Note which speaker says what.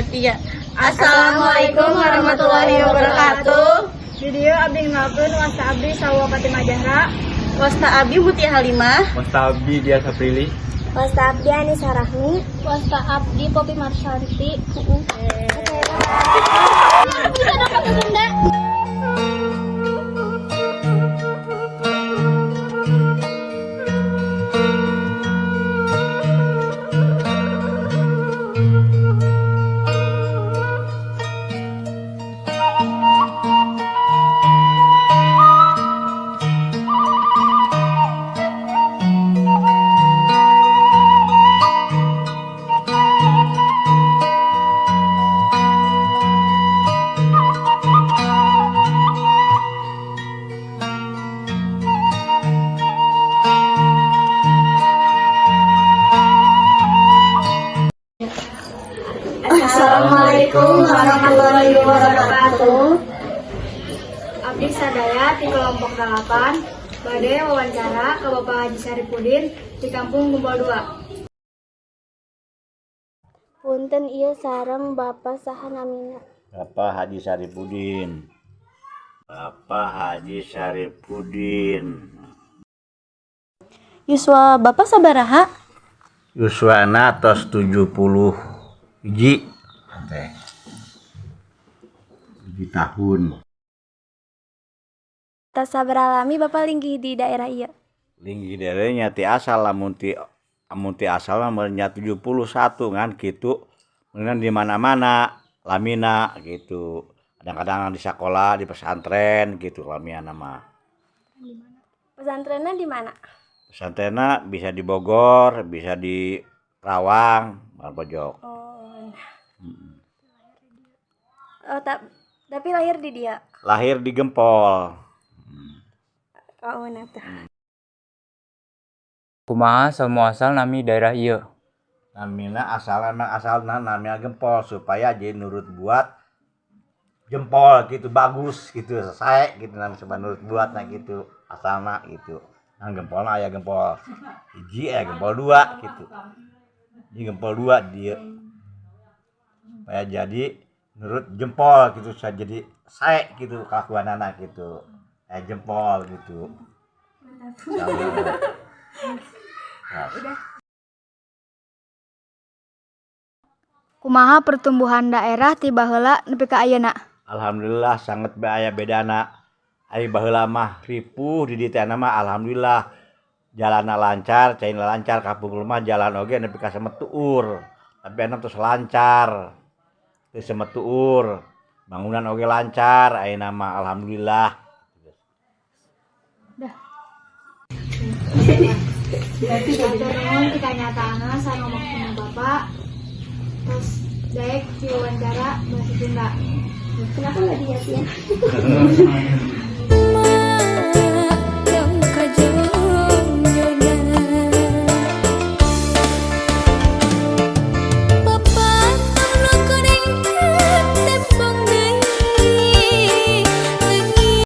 Speaker 1: Tia. Assalamualaikum warahmatullahi wabarakatuh.
Speaker 2: Video abdi ngelakuin wasta abdi sawa Fatimah Zahra.
Speaker 1: Wasta abdi Mutia Halimah.
Speaker 3: Wasta abdi Dia Saprilly.
Speaker 2: Wasta abdi Anissa Rahmi.
Speaker 4: Wasta abdi Poppy Marsanti. Bisa dong pakai Sunda.
Speaker 1: Assalamualaikum warahmatullahi wabarakatuh.
Speaker 2: Abdi sadaya di kelompok 8 badai wawancara ke Bapak Haji Saripudin di Kampung Gempol 2.
Speaker 4: Punten ieu sareng Bapak saha namina?
Speaker 3: Bapak Haji Saripudin. Bapak Haji Saripudin.
Speaker 1: Yuswa Bapak sabaraha?
Speaker 3: Yuswana tos 70 hiji. 7 tahun.
Speaker 4: Tas sabaralami Bapak linggih di daerah ieu?
Speaker 3: Linggi derenya ti asal lamun ti asal mah nya 71 kan kitu. Kemudian di mana-mana lamina gitu. Kadang-kadang di sekolah, di pesantren gitu lamina mah.
Speaker 4: Pesantrennya di mana?
Speaker 3: Pesantrenna bisa di Bogor, bisa di Rawang, Pojok.
Speaker 4: Tapi lahir di dia.
Speaker 3: Lahir di Gempol.
Speaker 4: Oh, nata.
Speaker 5: Kumaha asal nami daerah ieu?
Speaker 3: Namina asalna namanya Gempol supaya jadi nurut buat jempol gitu bagus gitu sae gitu namanya nurut buat nah gitu asalna gitu. Nah Gempolna aya Gempol 1 aya Gempol 2 gitu. Di Gempol 2 dia supaya jadi nurut jempol gitu saya jadi sae gitu kelakuanana gitu. Jempol gitu.
Speaker 2: Kumaha pertumbuhan daerah ti baheula nepi ka ayeuna?
Speaker 3: Alhamdulillah sangat aya bedana. Ari baheula mah ripuh di dieu teh mah alhamdulillah jalanna lancar, caina lancar, kampung rumah jalan oge nepi ka semetuur. Tapi enak terus lancar. Teu semetuur. Bangunan oge lancar, ayeuna mah alhamdulillah.
Speaker 2: Berarti nuhun ti kanyataanna sanomongna Bapak. Terus daek diwawancara bahasa Sunda.
Speaker 4: Kenapa nggak dilihatin?